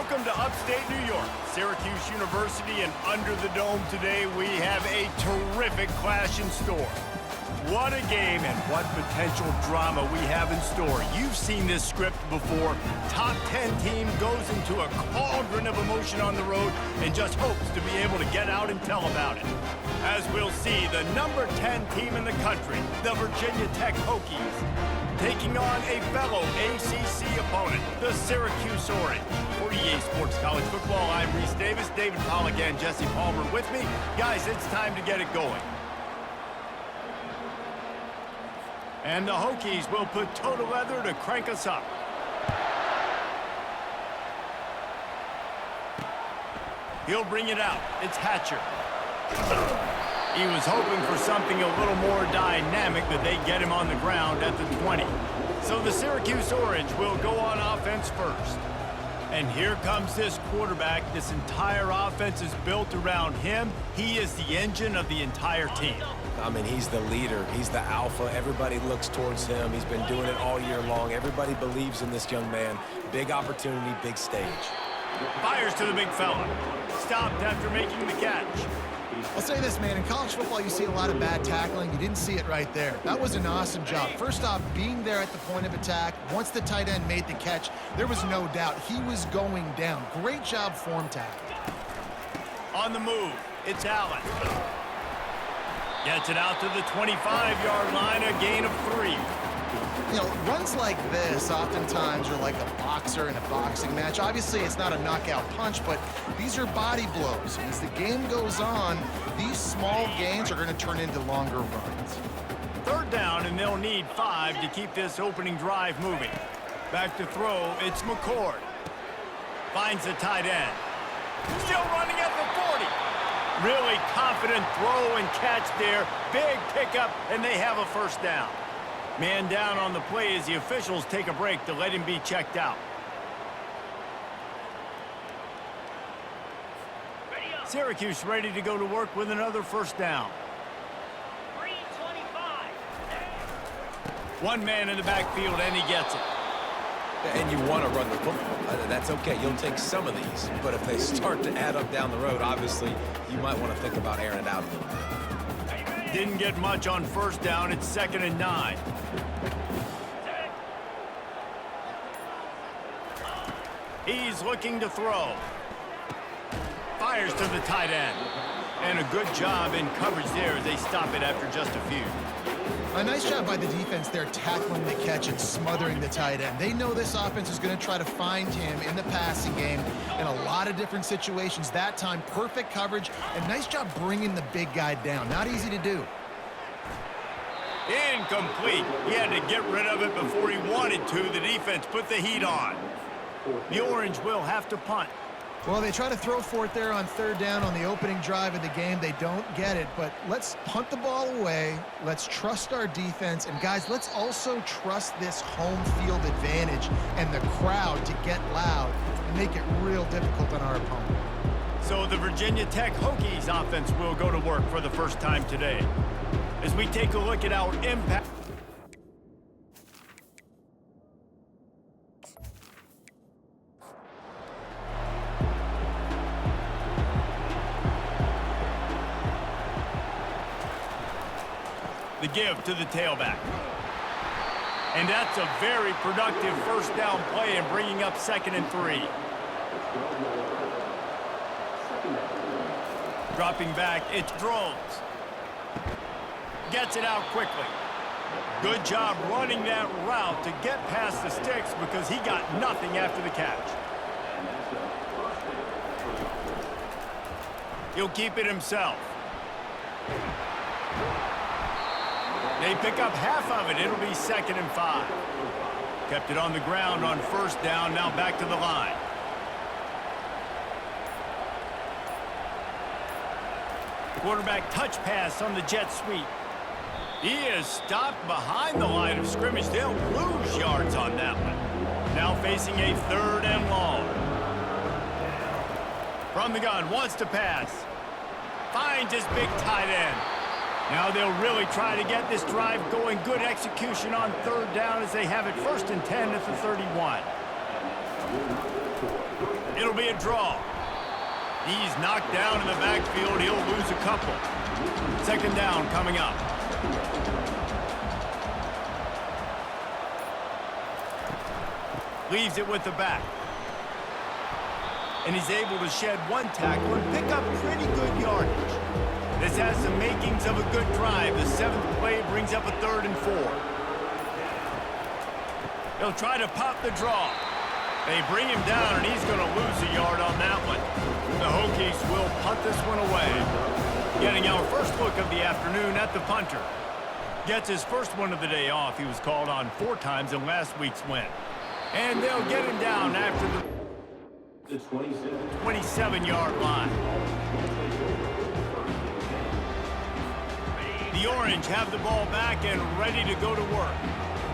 Welcome to upstate New York, Syracuse University, and under the dome today we have a terrific clash in store. What a game and what potential drama we have in store. You've seen this script before. Top 10 team goes into a cauldron of emotion on the road and just hopes to be able to get out and tell about it. As we'll see, the number 10 team in the country, the Virginia Tech Hokies, taking on a fellow ACC opponent, the Syracuse Orange. For EA Sports College Football, I'm Reese Davis, David Pollack, and Jesse Palmer with me. Guys, it's time to get it going. And the Hokies will put total leather to crank us up. He'll bring it out. It's Hatcher. He was hoping for something a little more dynamic, but they get him on the ground at the 20. So the Syracuse Orange will go on offense first. And here comes this quarterback. This entire offense is built around him. He is the engine of the entire team. I mean, he's the leader. He's the alpha. Everybody looks towards him. He's been doing it all year long. Everybody believes in this young man. Big opportunity, big stage. Fires to the big fella. Stopped after making the catch. I'll say this, man. In college football, you see a lot of bad tackling. You didn't see it right there. That was an awesome job. First off, being there at the point of attack. Once the tight end made the catch, there was no doubt he was going down. Great job form tackling. On the move, it's Allen. Gets it out to the 25-yard line, a gain of 3. You know, runs like this oftentimes are like a boxer in a boxing match. Obviously, it's not a knockout punch, but these are body blows. And as the game goes on, these small gains are going to turn into longer runs. Third down, and they'll need 5 to keep this opening drive moving. Back to throw, it's McCord. Finds the tight end. Still running at the 40. Really confident throw and catch there. Big pickup, and they have a first down. Man down on the play as the officials take a break to let him be checked out. Syracuse ready to go to work with another first down. 325. One man in the backfield, and he gets it. And you want to run the football. That's okay. You'll take some of these. But if they start to add up down the road, obviously, you might want to think about airing it out a little bit. Didn't get much on first down. It's 2nd and 9. He's looking to throw. Fires to the tight end. And a good job in coverage there as they stop it after just a few. A nice job by the defense there tackling the catch and smothering the tight end. They know this offense is going to try to find him in the passing game in a lot of different situations. That time, perfect coverage, and nice job bringing the big guy down. Not easy to do. Incomplete. He had to get rid of it before he wanted to. The defense put the heat on. The Orange will have to punt. Well, they try to throw for it there on third down on the opening drive of the game. They don't get it, but let's punt the ball away. Let's trust our defense. And, guys, let's also trust this home field advantage and the crowd to get loud and make it real difficult on our opponent. So the Virginia Tech Hokies offense will go to work for the first time today. As we take a look at our impact. The give to the tailback. And that's a very productive first down play and bringing up 2nd and 3. Dropping back, it's Drones. Gets it out quickly. Good job running that route to get past the sticks because he got nothing after the catch. He'll keep it himself. They pick up half of it. It'll be 2nd and 5. Kept it on the ground on first down. Now back to the line. Quarterback touch pass on the jet sweep. He is stopped behind the line of scrimmage. They'll lose yards on that one. Now facing a 3rd and long. From the gun, wants to pass. Finds his big tight end. Now they'll really try to get this drive going. Good execution on third down as they have it 1st and 10 at the 31. It'll be a draw. He's knocked down in the backfield. He'll lose a couple. Second down coming up. Leaves it with the back. And he's able to shed one tackle and pick up pretty good yardage. This has the makings of a good drive. The 7th play brings up a 3rd and 4. He'll try to pop the draw. They bring him down, and he's going to lose a yard on that one. The Hokies will punt this one away. Getting our first look of the afternoon at the punter. Gets his first one of the day off. He was called on 4 times in last week's win. And they'll get him down after the 27-yard line. The Orange have the ball back and ready to go to work.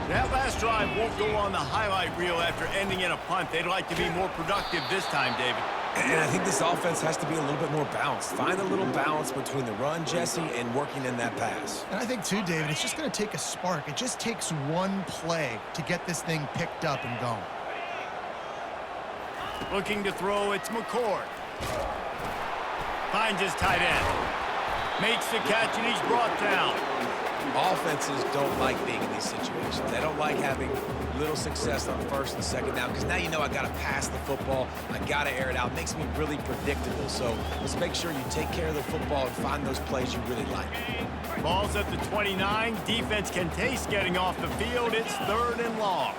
That last drive won't go on the highlight reel after ending in a punt. They'd like to be more productive this time, David. And I think this offense has to be a little bit more balanced. Find a little balance between the run, Jesse, and working in that pass. And I think, too, David, it's just going to take a spark. It just takes one play to get this thing picked up and going. Looking to throw, it's McCord. Finds his tight end. Makes the catch, and he's brought down. Offenses don't like being in these situations. They don't like having little success on 1st and 2nd down because now you know I got to pass the football. I got to air it out. It makes me really predictable. So let's make sure you take care of the football and find those plays you really like. Ball's at the 29. Defense can taste getting off the field. It's 3rd and long.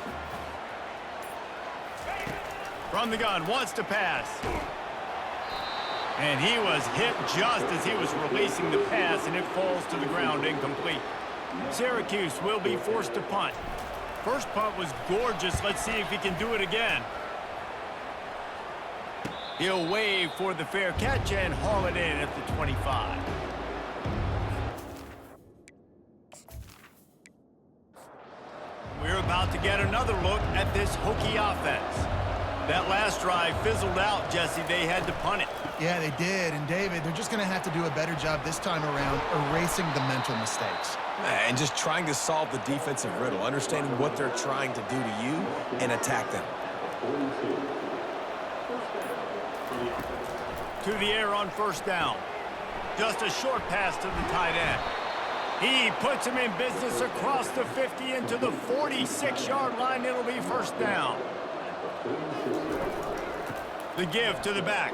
From the gun, wants to pass. And he was hit just as he was releasing the pass, and it falls to the ground incomplete. Syracuse will be forced to punt. First punt was gorgeous. Let's see if he can do it again. He'll wave for the fair catch and haul it in at the 25. We're about to get another look at this Hokie offense. That last drive fizzled out, Jesse. They had to punt it. Yeah, they did. And, David, they're just going to have to do a better job this time around erasing the mental mistakes. And just trying to solve the defensive riddle, understanding what they're trying to do to you and attack them. To the air on 1st down. Just a short pass to the tight end. He puts him in business across the 50 into the 46-yard line. It'll be 1st down. The give to the back.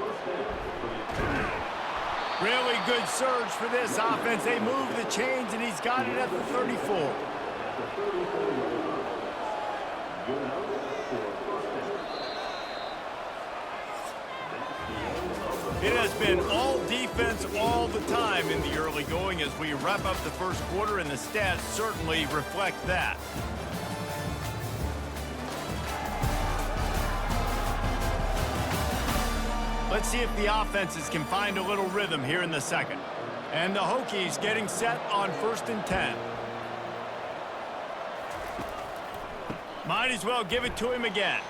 Really good surge for this offense. They move the chains, and he's got it at the 34. It has been all defense all the time in the early going as we wrap up the first quarter, and the stats certainly reflect that. Let's see if the offenses can find a little rhythm here in the second. And the Hokies getting set on 1st and 10. Might as well give it to him again.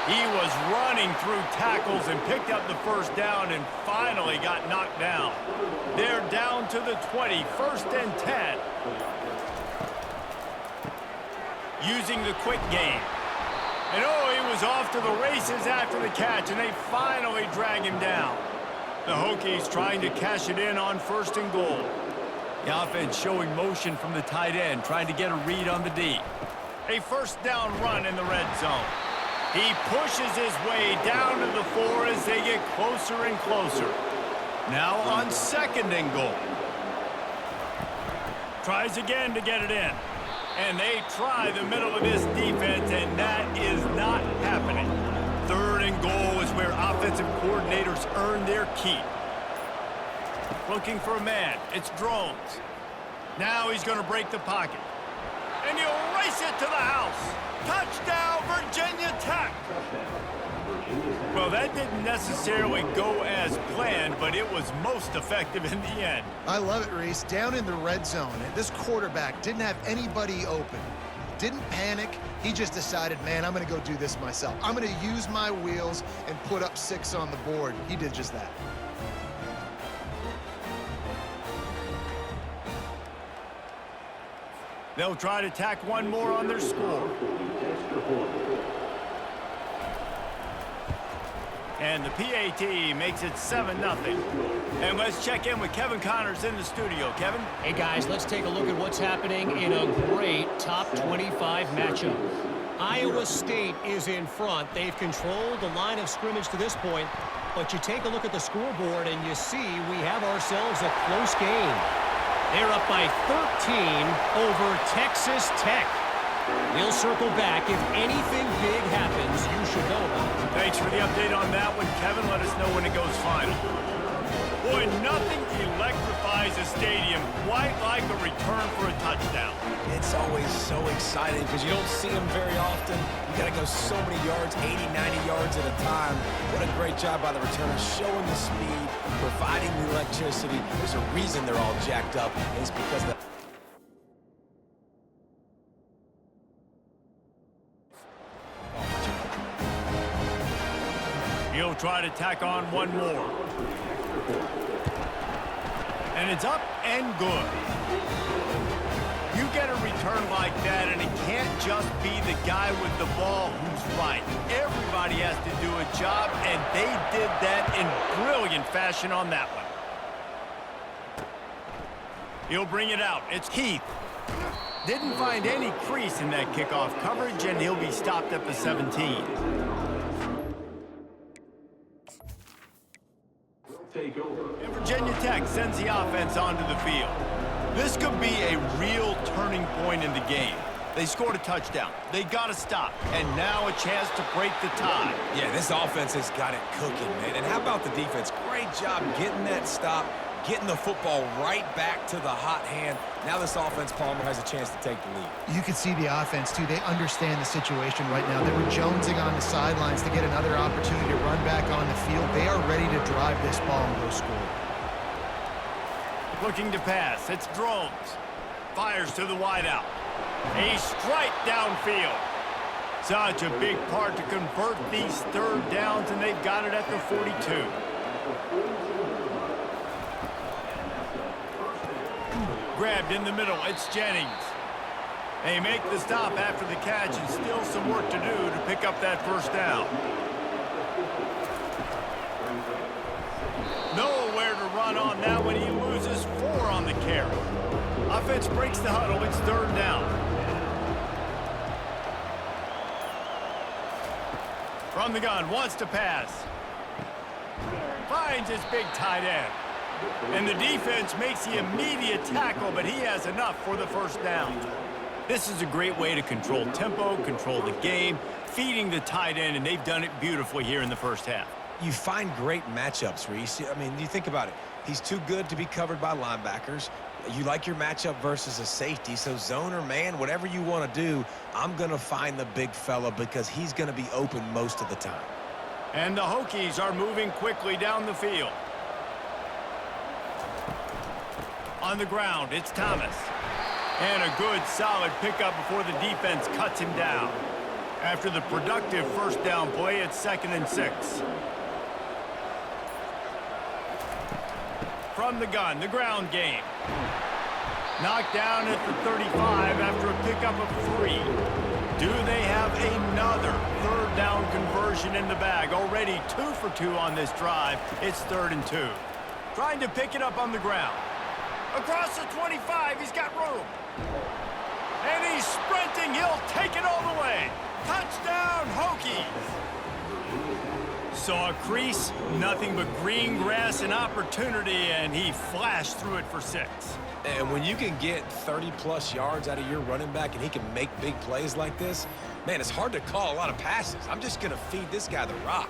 He was running through tackles and picked up the 1st down and finally got knocked down. They're down to the 20, 1st and 10. Using the quick game. And oh, he was off to the races after the catch, and they finally drag him down. The Hokies trying to cash it in on 1st and goal. The offense showing motion from the tight end, trying to get a read on the D. A 1st down run in the red zone. He pushes his way down to the 4 as they get closer and closer. Now on 2nd and goal. Tries again to get it in. And they try the middle of this defense, and that is not happening. 3rd and goal is where offensive coordinators earn their keep. Looking for a man. It's Drones. Now he's going to break the pocket. And he'll race it to the house. Touchdown, Virginia Tech. Well, that didn't necessarily go as planned, but it was most effective in the end. I love it, Reese. Down in the red zone, this quarterback didn't have anybody open. Didn't panic. He just decided, man, I'm going to go do this myself. I'm going to use my wheels and put up 6 on the board. He did just that. They'll try to tack one more on their score. And the PAT makes it 7-0. And let's check in with Kevin Connors in the studio. Kevin? Hey, guys, let's take a look at what's happening in a great top 25 matchup. Iowa State is in front. They've controlled the line of scrimmage to this point. But you take a look at the scoreboard, and you see we have ourselves a close game. They're up by 13 over Texas Tech. We'll circle back. If anything big happens, you should know about it. Thanks for the update on that one, Kevin. Let us know when it goes final. Boy, nothing electrifies a stadium quite like a return for a touchdown. It's always so exciting because you don't see them very often. You got to go so many yards, 80, 90 yards at a time. What a great job by the returner, showing the speed, providing the electricity. There's a reason they're all jacked up, and it's because of the... He'll try to tack on one more. And it's up and good. You get a return like that, and it can't just be the guy with the ball who's right. Everybody has to do a job, and they did that in brilliant fashion on that one. He'll bring it out. It's Heath. Didn't find any crease in that kickoff coverage, and he'll be stopped at the 17. And Virginia Tech sends the offense onto the field. This could be a real turning point in the game. They scored a touchdown. They got to stop. And now a chance to break the tie. Yeah, this offense has got it cooking, man. And how about the defense? Great job getting that stop, getting the football right back to the hot hand. Now this offense, Palmer, has a chance to take the lead. You can see the offense, too. They understand the situation right now. They were jonesing on the sidelines to get another opportunity to run back on the field. They are ready to drive this ball and go score. Looking to pass. It's Drones. Fires to the wideout. A strike downfield. Such a big part to convert these third downs, and they've got it at the 42. Grabbed in the middle. It's Jennings. They make the stop after the catch, and still some work to do to pick up that first down. Nowhere to run on that when he loses 4 on the carry. Offense breaks the huddle. It's third down. From the gun, wants to pass. Finds his big tight end. And the defense makes the immediate tackle, but he has enough for the first down. This is a great way to control tempo, control the game, feeding the tight end, and they've done it beautifully here in the first half. You find great matchups, Reese. I mean, you think about it. He's too good to be covered by linebackers. You like your matchup versus a safety, so zone or man, whatever you want to do, I'm going to find the big fella because he's going to be open most of the time. And the Hokies are moving quickly down the field. On the ground, it's Thomas. And a good, solid pickup before the defense cuts him down. After the productive first down play, it's 2nd and 6. From the gun, the ground game. Knocked down at the 35 after a pickup of 3. Do they have another third down conversion in the bag? Already 2 for 2 on this drive. It's 3rd and 2. Trying to pick it up on the ground. Across the 25, he's got room. And he's sprinting. He'll take it all the way. Touchdown, Hokies. Saw a crease, nothing but green grass and opportunity, and he flashed through it for 6. And when you can get 30-plus yards out of your running back and he can make big plays like this, man, it's hard to call a lot of passes. I'm just going to feed this guy the rock.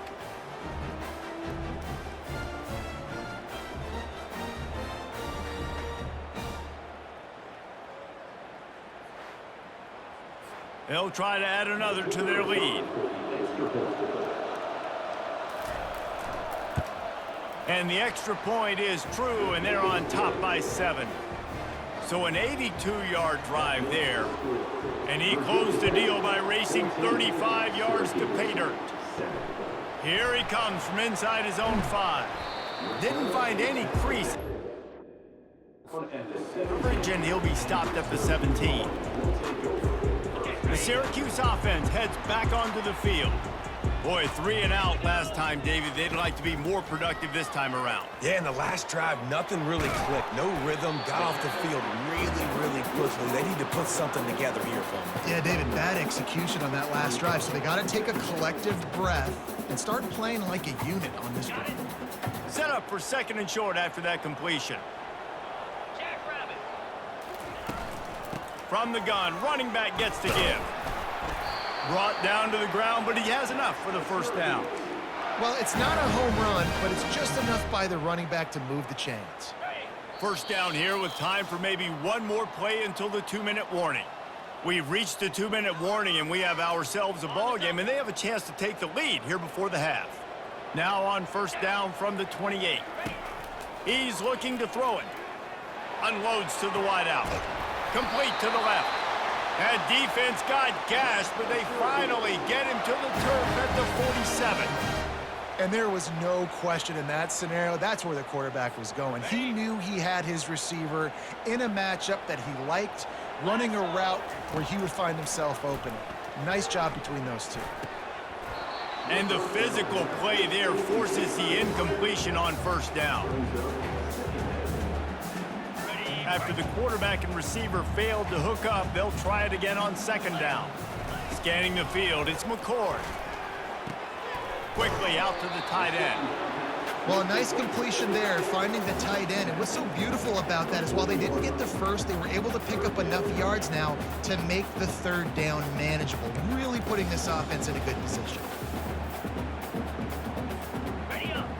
They'll try to add another to their lead. And the extra point is true, and they're on top by 7. So an 82-yard drive there. And he closed the deal by racing 35 yards to pay dirt. Here he comes from inside his own 5. Didn't find any crease. And he'll be stopped at the 17. The Syracuse offense heads back onto the field. Boy, 3 and out last time, David. They'd like to be more productive this time around. Yeah, in the last drive, nothing really clicked. No rhythm, got off the field really quickly. They need to put something together here for them. Yeah, David, bad execution on that last drive, so they got to take a collective breath and start playing like a unit on this drive. Set up for 2nd and short after that completion. From the gun, running back gets to give. Brought down to the ground, but he has enough for the 1st down. Well, it's not a home run, but it's just enough by the running back to move the chains. 1st down here with time for maybe one more play until the 2-minute warning. We've reached the 2-minute warning, and we have ourselves a ball game, and they have a chance to take the lead here before the half. Now on 1st down from the 28. He's looking to throw it. Unloads to the wideout. Complete to the left. That defense got gashed, but they finally get him to the turf at the 47. And there was no question in that scenario. That's where the quarterback was going. He knew he had his receiver in a matchup that he liked, running a route where he would find himself open. Nice job between those two. And the physical play there forces the incompletion on 1st down. After the quarterback and receiver failed to hook up, they'll try it again on 2nd down. Scanning the field, it's McCord. Quickly out to the tight end. Well, a nice completion there, finding the tight end. And what's so beautiful about that is while they didn't get the first, they were able to pick up enough yards now to make the 3rd down manageable, really putting this offense in a good position.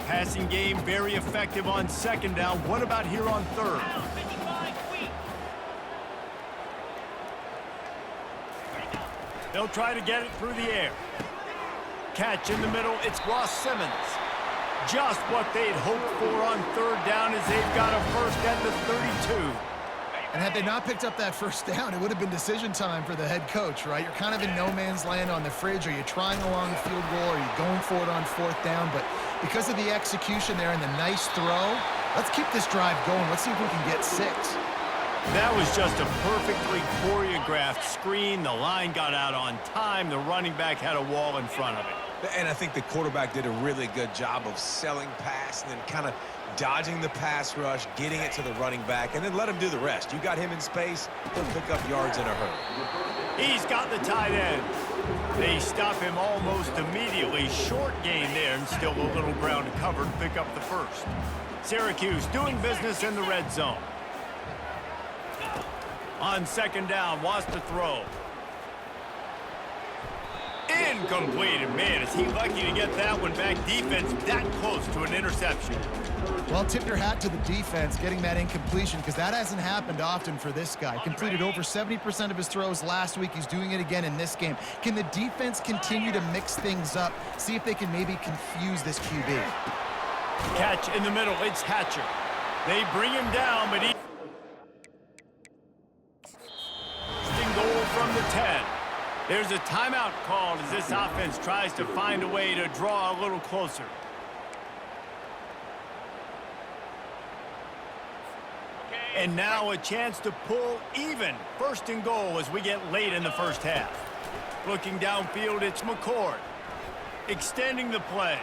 Passing game very effective on 2nd down. What about here on 3rd? They'll try to get it through the air. Catch in the middle, it's Ross Simmons. Just what they'd hoped for on 3rd down as they've got a 1st at the 32. And had they not picked up that 1st down, it would have been decision time for the head coach, right? You're kind of in no man's land on the fridge. Are you trying a long field goal? Are you going for it on 4th down? But because of the execution there and the nice throw, let's keep this drive going. Let's see if we can get 6. That was just a perfectly choreographed screen. The line got out on time. The running back had a wall in front of it. And I think the quarterback did a really good job of selling pass and then kind of dodging the pass rush, getting it to the running back, and then let him do the rest. You got him in space, he'll pick up yards in a hurry. He's got the tight end. They stop him almost immediately. Short gain there, and still a little ground to cover to pick up the 1st. Syracuse doing business in the red zone. On 2nd down, wants to throw. Incomplete. And man, is he lucky to get that one back. Defense that close to an interception. Well, tip your hat to the defense getting that incompletion because that hasn't happened often for this guy. Completed over 70% of his throws last week. He's doing it again in this game. Can the defense continue to mix things up? See if they can maybe confuse this QB. Catch in the middle. It's Hatcher. They bring him down, but he... Goal from the 10. There's a timeout called as this offense tries to find a way to draw a little closer. And now a chance to pull even. 1st and goal as we get late in the 1st half. Looking downfield, it's McCord. Extending the play.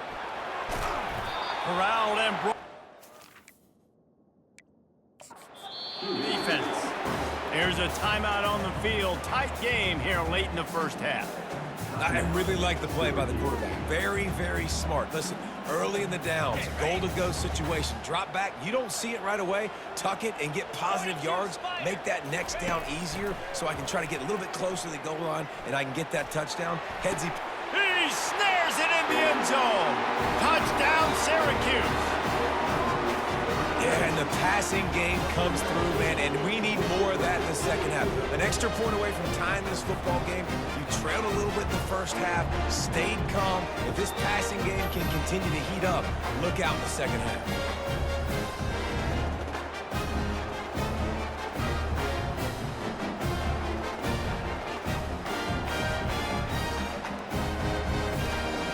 Corralled and brought. Defense. There's a timeout on the field. Tight game here late in the 1st half. I really like the play by the quarterback. Very, very smart. Listen, early in the downs, goal-to-go situation. Drop back. You don't see it right away. Tuck it and get positive yards. Make that next down easier so I can try to get a little bit closer to the goal line and I can get that touchdown. Headsy. He snares it in the end zone. Touchdown, Syracuse. Yeah, and the passing game comes through, man, and we need more of that in the 2nd half. An extra point away from tying this football game. You trailed a little bit in the 1st half, stayed calm. If this passing game can continue to heat up, look out in the 2nd half.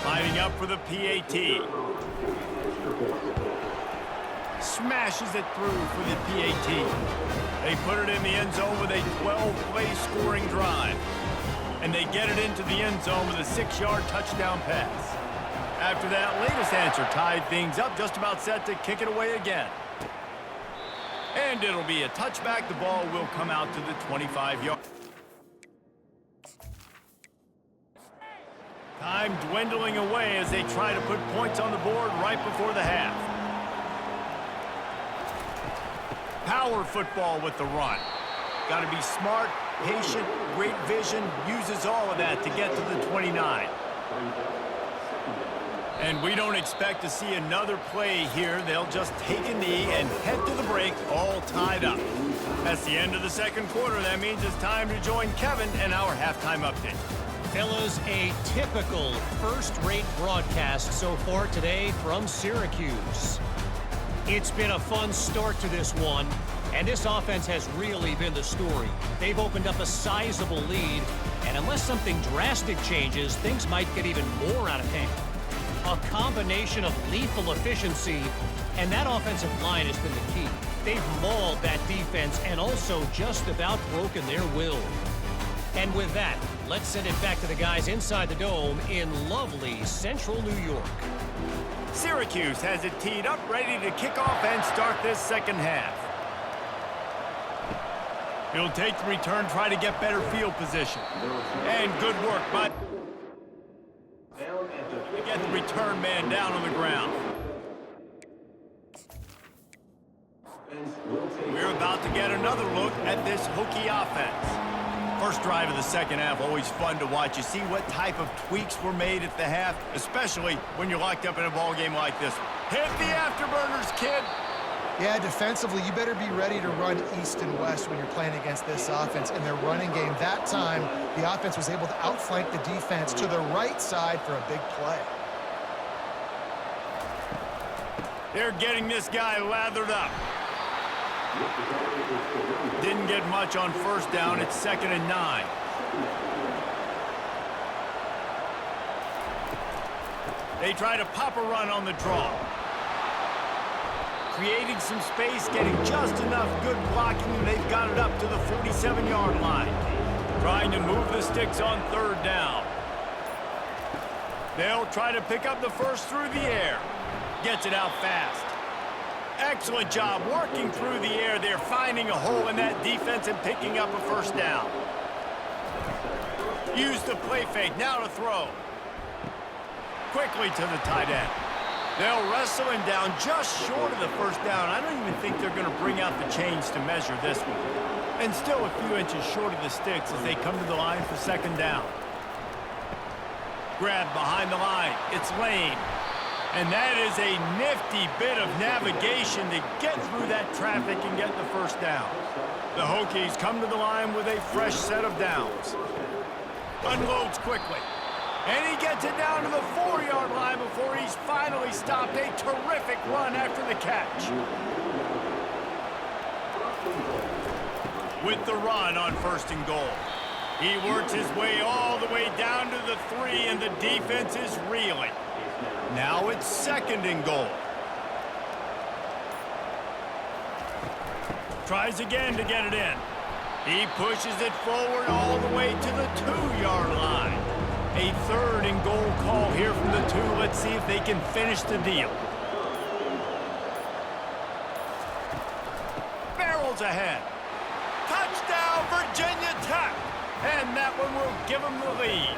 Lining up for the PAT. Smashes it through for the PAT. They put it in the end zone with a 12-play scoring drive. And they get it into the end zone with a 6-yard touchdown pass. After that latest answer tied things up, just about set to kick it away again. And it'll be a touchback. The ball will come out to the 25-yard. Time dwindling away as they try to put points on the board right before the half. Power football with the run. Got to be smart, patient, great vision, uses all of that to get to the 29. And we don't expect to see another play here. They'll just take a knee and head to the break, all tied up. That's the end of the second quarter. That means it's time to join Kevin and our halftime update. Fellas, a typical first-rate broadcast so far today from Syracuse. It's been a fun start to this one, and this offense has really been the story. They've opened up a sizable lead, and unless something drastic changes, things might get even more out of hand. A combination of lethal efficiency, and that offensive line has been the key. They've mauled that defense and also just about broken their will. And with that, let's send it back to the guys inside the dome in lovely central New York. Syracuse has it teed up, ready to kick off and start this second half. He'll take the return, try to get better field position. And good work by to get the return man down on the ground. We're about to get another look at this Hokie offense. First drive of the second half, always fun to watch. You see what type of tweaks were made at the half, especially when you're locked up in a ball game like this. Hit the afterburners, kid. Yeah, defensively, you better be ready to run east and west when you're playing against this offense. In their running game that time, the offense was able to outflank the defense to the right side for a big play. They're getting this guy lathered up. Didn't get much on first down. It's 2nd and 9. They try to pop a run on the draw. Creating some space, getting just enough good blocking, and they've got it up to the 47-yard line. Trying to move the sticks on 3rd down. They'll try to pick up the first through the air. Gets it out fast. Excellent job working through the air. They're finding a hole in that defense and picking up a first down. Use the play fake. Now to throw. Quickly to the tight end. They'll wrestle him down just short of the first down. I don't even think they're going to bring out the chains to measure this one. And still a few inches short of the sticks as they come to the line for 2nd down. Grab behind the line. It's Lane. And that is a nifty bit of navigation to get through that traffic and get the first down. The Hokies come to the line with a fresh set of downs. Unloads quickly. And he gets it down to the 4-yard line before he's finally stopped. A terrific run after the catch. With the run on 1st and goal. He works his way all the way down to the 3, and the defense is reeling. Now it's 2nd and goal. Tries again to get it in. He pushes it forward all the way to the 2-yard line. A 3rd and goal call here from the 2. Let's see if they can finish the deal. Barrels ahead. Touchdown, Virginia Tech. And that one will give them the lead.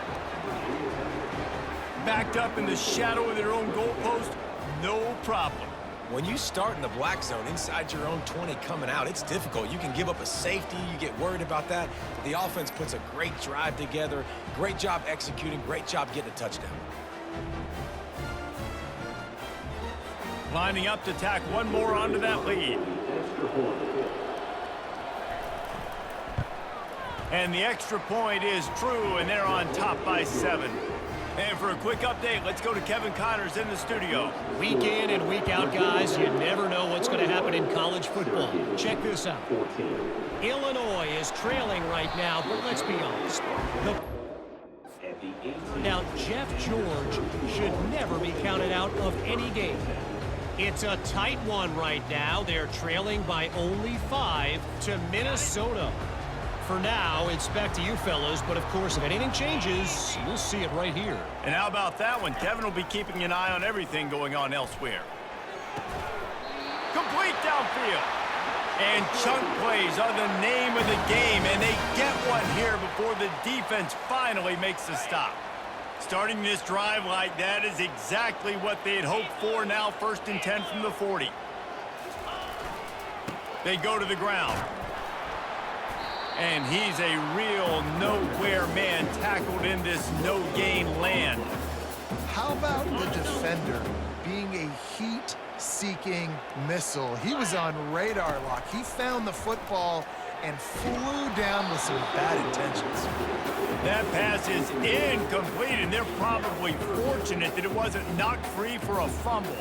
Backed up in the shadow of their own goalpost, no problem. When you start in the black zone inside your own 20 coming out, it's difficult. You can give up a safety. You get worried about that. The offense puts a great drive together. Great job executing. Great job getting a touchdown. Lining up to tack one more onto that lead. And the extra point is true, and they're on top by 7. And for a quick update, let's go to Kevin Connors in the studio. Week in and week out, guys, you never know what's going to happen in college football. Check this out. Illinois is trailing right now, but let's be honest. Now, Jeff George should never be counted out of any game. It's a tight one right now. They're trailing by only 5 to Minnesota. For now, it's back to you fellas, but of course, if anything changes, you'll see it right here. And how about that one? Kevin will be keeping an eye on everything going on elsewhere. Complete downfield. And chunk plays are the name of the game, and they get one here before the defense finally makes the stop. Starting this drive like that is exactly what they had hoped for. Now 1st and 10 from the 40. They go to the ground. And he's a real nowhere man tackled in this no-gain land. How about the defender being a heat-seeking missile? He was on radar lock. He found the football and flew down with some bad intentions. That pass is incomplete, and they're probably fortunate that it wasn't knocked free for a fumble.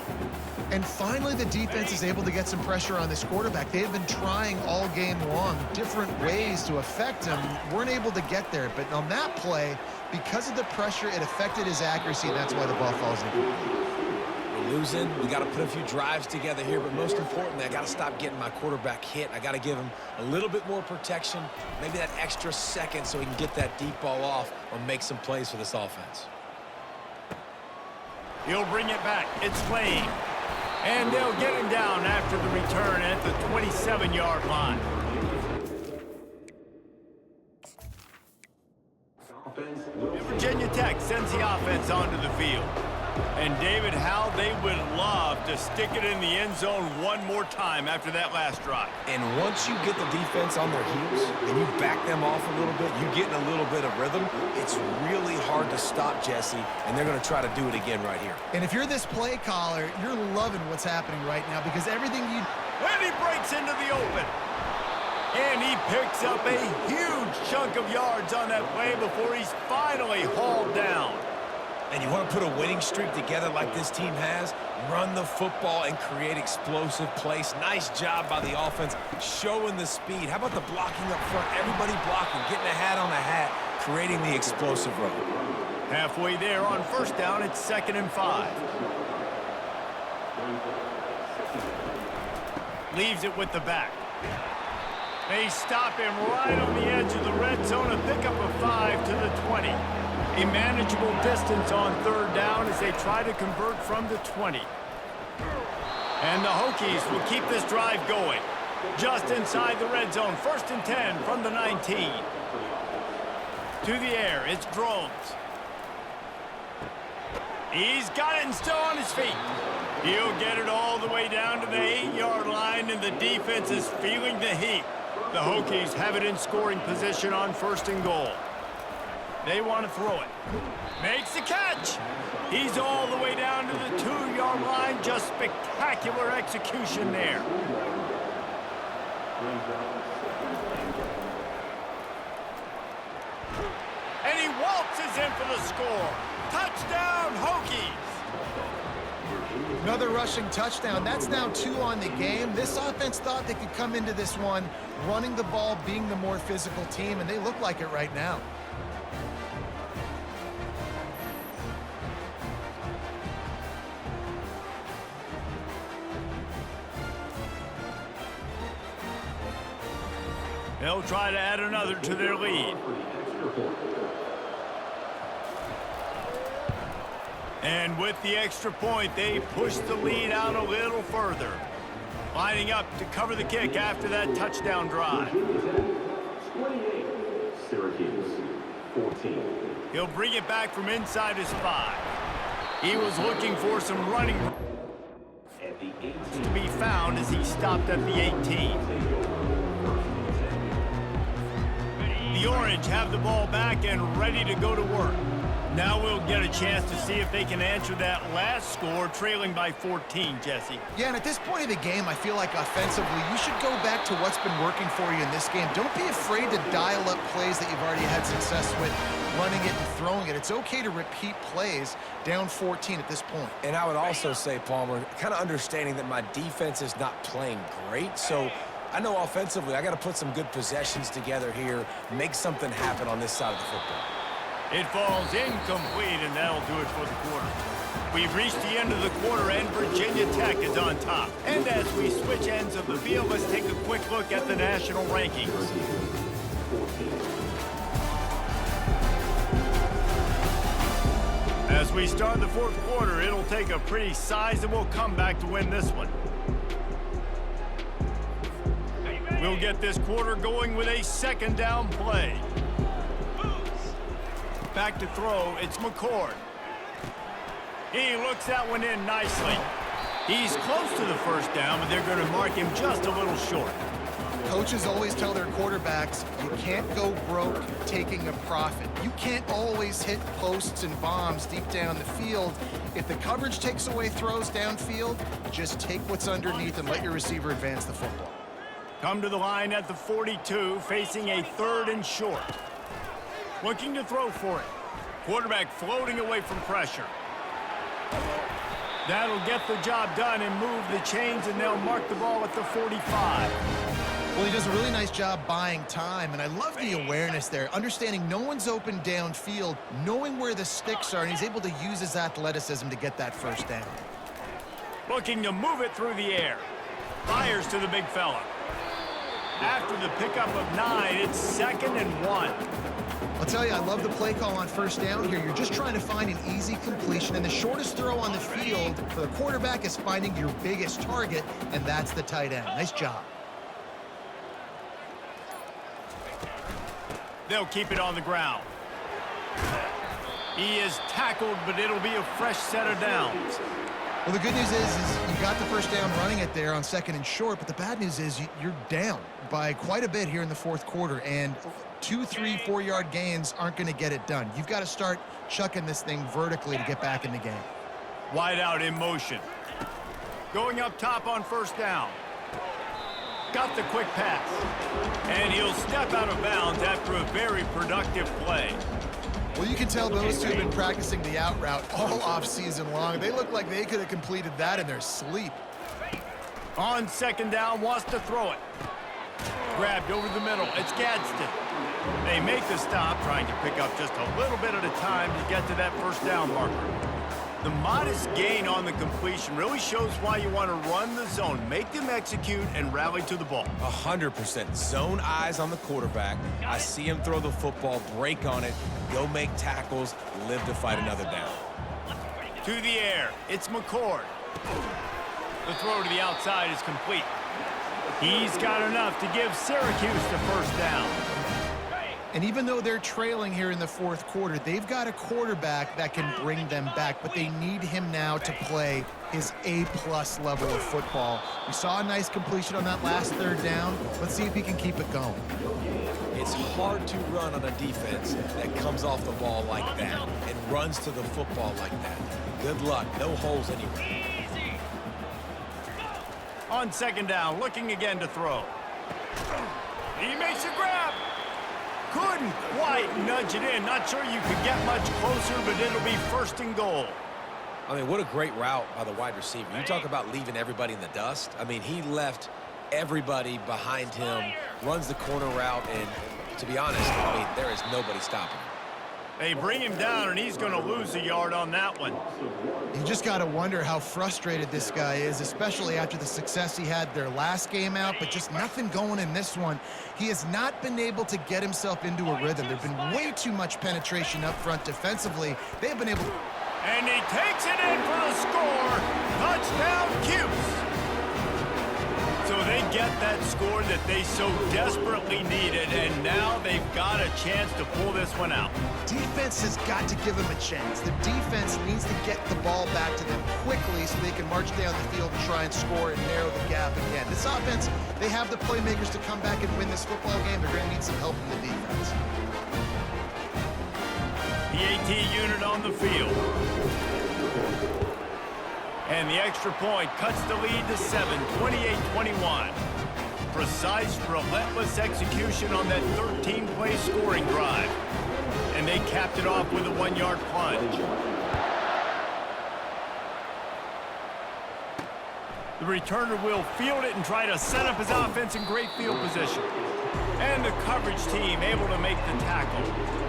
And finally, the defense is able to get some pressure on this quarterback. They have been trying all game long different ways to affect him. Weren't able to get there. But on that play, because of the pressure, it affected his accuracy, and that's why the ball falls incomplete. We're losing. We got to put a few drives together here, but most importantly, I got to stop getting my quarterback hit. I got to give him a little bit more protection, maybe that extra second so he can get that deep ball off or make some plays for this offense. He'll bring it back. It's Lane. And they'll get him down after the return at the 27-yard line. Virginia Tech sends the offense onto the field. And David, how they would love to stick it in the end zone one more time after that last drive. And once you get the defense on their heels and you back them off a little bit, you get in a little bit of rhythm, it's really hard to stop Jesse, and they're going to try to do it again right here. And if you're this play caller, you're loving what's happening right now because everything you... And he breaks into the open. And he picks up a huge chunk of yards on that play before he's finally hauled down. And you want to put a winning streak together like this team has, run the football and create explosive plays. Nice job by the offense showing the speed. How about the blocking up front? Everybody blocking, getting a hat on a hat, creating the explosive run. Halfway there on 1st down, it's 2nd and 5. Leaves it with the back. They stop him right on the edge of the red zone, a pickup of 5 to the 20. A manageable distance on 3rd down as they try to convert from the 20. And the Hokies will keep this drive going. Just inside the red zone, 1st and 10 from the 19. To the air, it's Drones. He's got it and still on his feet. He'll get it all the way down to the 8-yard line, and the defense is feeling the heat. The Hokies have it in scoring position on 1st and goal. They want to throw it. Makes the catch. He's all the way down to the 2-yard line. Just spectacular execution there. And he waltzes in for the score. Touchdown, Hokies. Another rushing touchdown. That's now 2 on the game. This offense thought they could come into this one running the ball, being the more physical team, and they look like it right now. They'll try to add another to their lead. And with the extra point, they push the lead out a little further. Lining up to cover the kick after that touchdown drive. 28, Syracuse, 14. He'll bring it back from inside his 5. He was looking for some running At the 18. to be found as he stopped at the 18. The Orange have the ball back and ready to go to work. Now we'll get a chance to see if they can answer that last score, trailing by 14, Jesse. Yeah, and at this point of the game, I feel like offensively, you should go back to what's been working for you in this game. Don't be afraid to dial up plays that you've already had success with, running it and throwing it. It's okay to repeat plays down 14 at this point. And I would also say, Palmer, kind of understanding that my defense is not playing great, so I know offensively I got to put some good possessions together here, make something happen on this side of the football. It falls incomplete, and that'll do it for the quarter. We've reached the end of the quarter, and Virginia Tech is on top. And as we switch ends of the field, let's take a quick look at the national rankings. As we start the fourth quarter, it'll take a pretty sizable comeback to win this one. We'll get this quarter going with a second down play. Back to throw, it's McCord. He looks that one in nicely. He's close to the first down, but they're going to mark him just a little short. Coaches always tell their quarterbacks, you can't go broke taking a profit. You can't always hit posts and bombs deep down the field. If the coverage takes away throws downfield, just take what's underneath and let your receiver advance the football. Come to the line at the 42, facing a 3rd and short. Looking to throw for it. Quarterback floating away from pressure. That'll get the job done and move the chains, and they'll mark the ball at the 45. Well, he does a really nice job buying time, and I love the awareness there, understanding no one's open downfield, knowing where the sticks are, and he's able to use his athleticism to get that first down. Looking to move it through the air. Fires to the big fella. After the pickup of 9, it's 2nd and 1. I'll tell you, I love the play call on first down here. You're just trying to find an easy completion, and the shortest throw on the field for the quarterback is finding your biggest target, and that's the tight end. Nice job. They'll keep it on the ground. He is tackled, but it'll be a fresh set of downs. Well, the good news is you got the first down running it there on 2nd and short, but the bad news is you're down by quite a bit here in the fourth quarter, and 2, 3, 4-yard gains aren't going to get it done. You've got to start chucking this thing vertically to get back in the game. Wide out in motion. Going up top on first down. Got the quick pass. And he'll step out of bounds after a very productive play. Well, you can tell those two have been practicing the out route all off-season long. They look like they could have completed that in their sleep. On 2nd down, wants to throw it. Grabbed over the middle. It's Gadsden. They make the stop, trying to pick up just a little bit at a time to get to that first down marker. The modest gain on the completion really shows why you want to run the zone, make them execute, and rally to the ball. 100%. Zone eyes on the quarterback. I see him throw the football, break on it, go make tackles, live to fight another down. To the air, it's McCord. The throw to the outside is complete. He's got enough to give Syracuse the first down. And even though they're trailing here in the fourth quarter, they've got a quarterback that can bring them back, but they need him now to play his A-plus level of football. We saw a nice completion on that last 3rd down. Let's see if he can keep it going. It's hard to run on a defense that comes off the ball like that and runs to the football like that. Good luck. No holes anywhere. On 2nd down, looking again to throw. He makes a grab. Couldn't quite nudge it in. Not sure you could get much closer, but it'll be 1st and goal. I mean, what a great route by the wide receiver. You talk about leaving everybody in the dust. I mean, he left everybody behind him, runs the corner route, and to be honest, I mean, there is nobody stopping him. They bring him down, and he's going to lose a yard on that one. You just got to wonder how frustrated this guy is, especially after the success he had their last game out, but just nothing going in this one. He has not been able to get himself into a rhythm. There's been way too much penetration up front defensively. They've been able to... And he takes it in for the score. Touchdown, Cuse. So they get that score that they so desperately needed, and now they've got a chance to pull this one out. Defense has got to give them a chance. The defense needs to get the ball back to them quickly so they can march down the field and try and score and narrow the gap again. This offense, they have the playmakers to come back and win this football game. They're going to need some help from the defense. The AT unit on the field. And the extra point cuts the lead to 7, 28-21. Precise, relentless execution on that 13-play scoring drive. And they capped it off with a 1-yard plunge. The returner will field it and try to set up his offense in great field position. And the coverage team able to make the tackle.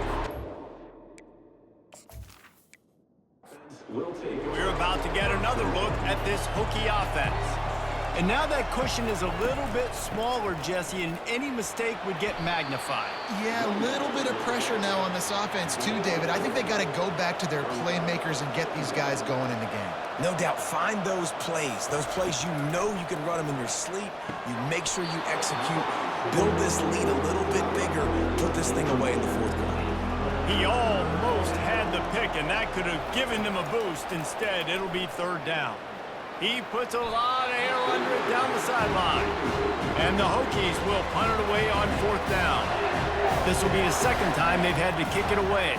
We're about to get another look at this Hokie offense. And now that cushion is a little bit smaller, Jesse, and any mistake would get magnified. Yeah, a little bit of pressure now on this offense too, David. I think they got to go back to their playmakers and get these guys going in the game. No doubt, find those plays you know you can run them in your sleep. You make sure you execute, build this lead a little bit bigger, put this thing away in the fourth quarter. He almost had the pick, and that could have given them a boost. Instead, it'll be third down. He puts a lot of air under it down the sideline. And the Hokies will punt it away on fourth down. This will be the second time they've had to kick it away.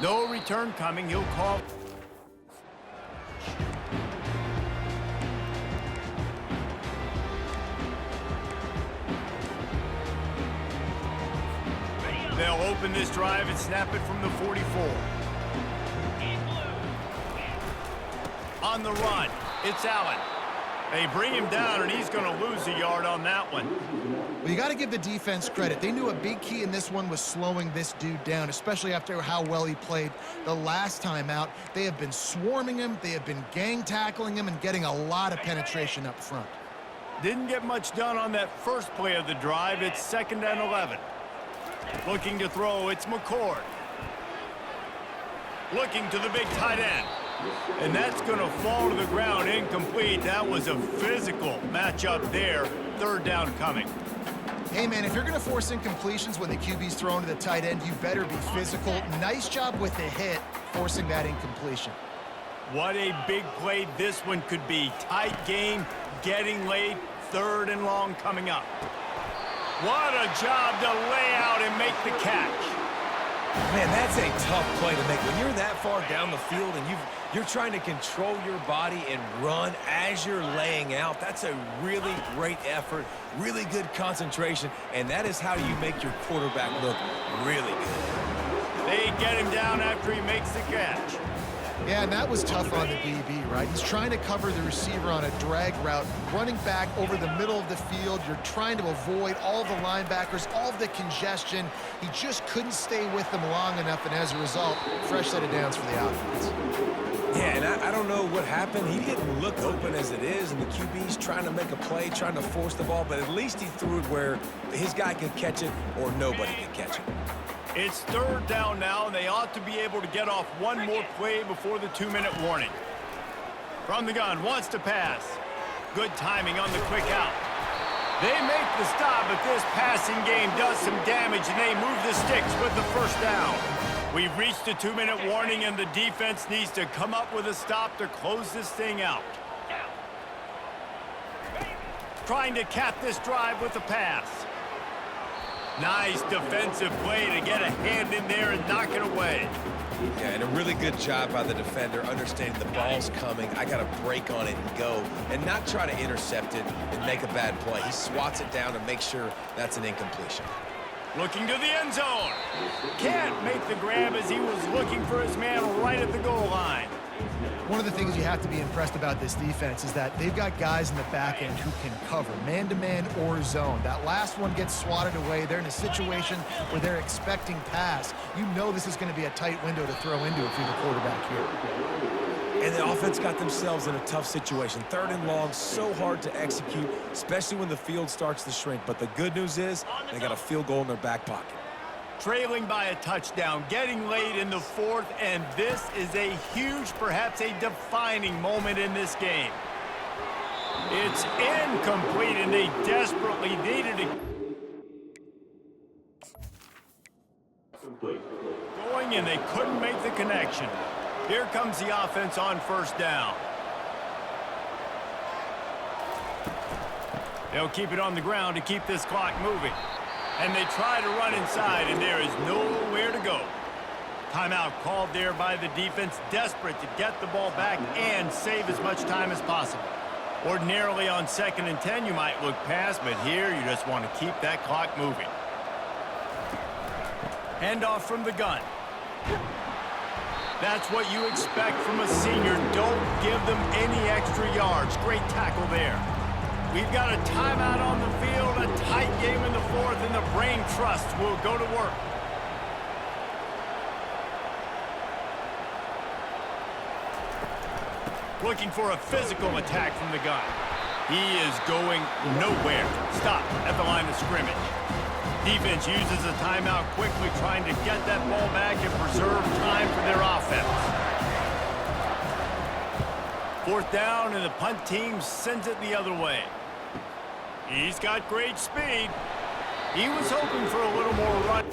No return coming. He'll call. They'll open this drive and snap it from the 44. On the run, it's Allen. They bring him down, and he's going to lose a yard on that one. Well, you got to give the defense credit. They knew a big key in this one was slowing this dude down, especially after how well he played the last time out. They have been swarming him. They have been gang tackling him and getting a lot of penetration up front. Didn't get much done on that first play of the drive. It's 2nd and 11. Looking to throw, it's McCord. Looking to the big tight end. And that's going to fall to the ground incomplete. That was a physical matchup there. Third down coming. Hey, man, if you're going to force incompletions when the QB's thrown to the tight end, you better be physical. Nice job with the hit, forcing that incompletion. What a big play this one could be. Tight game, getting late, 3rd and long coming up. What a job to lay out and make the catch. Man, that's a tough play to make. When you're that far down the field and you're trying to control your body and run as you're laying out, that's a really great effort, really good concentration, and that is how you make your quarterback look really good. They get him down after he makes the catch. Yeah, and that was tough on the DB, right? He's trying to cover the receiver on a drag route, running back over the middle of the field. You're trying to avoid all the linebackers, all of the congestion. He just couldn't stay with them long enough, and as a result, fresh set of downs for the offense. Yeah, and I don't know what happened. He didn't look open as it is, and the QB's trying to make a play, trying to force the ball, but at least he threw it where his guy could catch it or nobody could catch it. It's 3rd down now, and they ought to be able to get off one more play before the 2-minute warning. From the gun, wants to pass. Good timing on the quick out. They make the stop, but this passing game does some damage, and they move the sticks with the first down. We've reached the 2-minute warning, and the defense needs to come up with a stop to close this thing out. Trying to cap this drive with a pass. Nice defensive play to get a hand in there and knock it away. Yeah, and a really good job by the defender understanding the ball's coming. I got to break on it and go and not try to intercept it and make a bad play. He swats it down to make sure that's an incompletion. Looking to the end zone. Can't make the grab as he was looking for his man right at the goal line. One of the things you have to be impressed about this defense is that they've got guys in the back end who can cover man-to-man or zone. That last one gets swatted away. They're in a situation where they're expecting pass. You know this is going to be a tight window to throw into if you're the quarterback here. And the offense got themselves in a tough situation. 3rd and long, so hard to execute, especially when the field starts to shrink. But the good news is they got a field goal in their back pocket. Trailing by a touchdown, getting late in the 4th, and this is a huge, perhaps a defining moment in this game. It's incomplete, and they desperately needed it. Going, and they couldn't make the connection. Here comes the offense on first down. They'll keep it on the ground to keep this clock moving. And they try to run inside, and there is nowhere to go. Timeout called there by the defense, desperate to get the ball back and save as much time as possible. Ordinarily on 2nd and 10, you might look past, but here you just want to keep that clock moving. Handoff from the gun. That's what you expect from a senior. Don't give them any extra yards. Great tackle there. We've got a timeout on the field, a tight game in the 4th, and the brain trust will go to work. looking for a physical attack from the gun. He is going nowhere. Stop at the line of scrimmage. Defense uses a timeout quickly, trying to get that ball back and preserve time for their offense. 4th down, and the punt team sends it the other way. He's got great speed. He was hoping for a little more run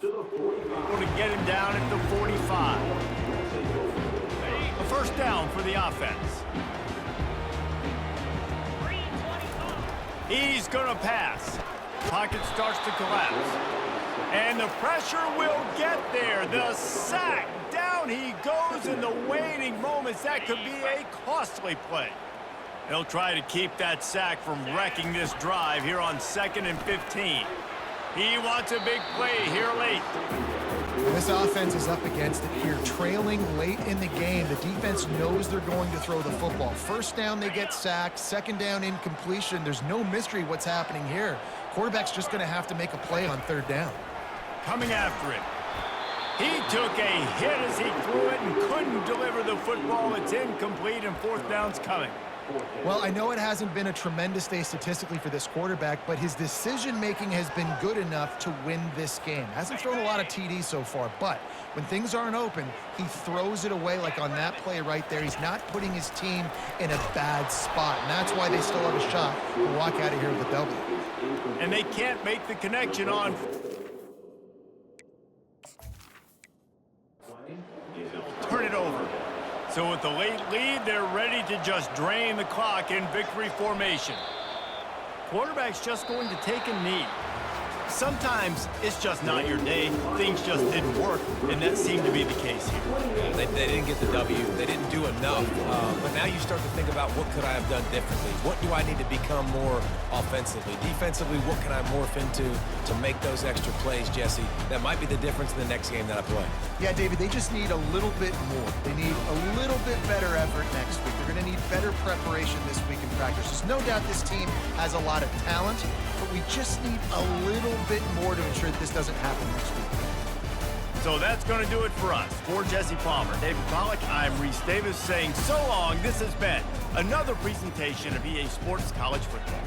to get him down at the 45. A 1st down for the offense. He's going to pass. Pocket starts to collapse. And the pressure will get there. The sack. Down he goes in the waiting moments. That could be a costly play. They'll try to keep that sack from wrecking this drive here on 2nd and 15. He wants a big play here late. This offense is up against it here, trailing late in the game. The defense knows they're going to throw the football. 1st down, they get sacked. 2nd down, incompletion. There's no mystery what's happening here. Quarterback's just going to have to make a play on 3rd down. Coming after it. He took a hit as he threw it and couldn't deliver the football. It's incomplete, and 4th down's coming. Well, I know it hasn't been a tremendous day statistically for this quarterback, but his decision-making has been good enough to win this game. Hasn't thrown a lot of TDs so far, but when things aren't open, he throws it away like on that play right there. He's not putting his team in a bad spot, and that's why they still have a shot to walk out of here with a W. And they can't make the connection on... Turn it over. So with the late lead, they're ready to just drain the clock in victory formation. Quarterback's just going to take a knee. Sometimes it's just not your day. Things just didn't work, and that seemed to be the case here. Yeah, they didn't get the W. They didn't do enough. But now you start to think about what could I have done differently? What do I need to become more offensively? Defensively, what can I morph into to make those extra plays, Jesse? That might be the difference in the next game that I play. Yeah, David, they just need a little bit more. They need a little bit better effort next week. They're going to need better preparation this week in practice. There's no doubt this team has a lot of talent, but we just need a little bit more to ensure that this doesn't happen next week. So that's going to do it for us. For Jesse Palmer, David Pollack, I'm Reese Davis saying so long. This has been another presentation of EA Sports College Football.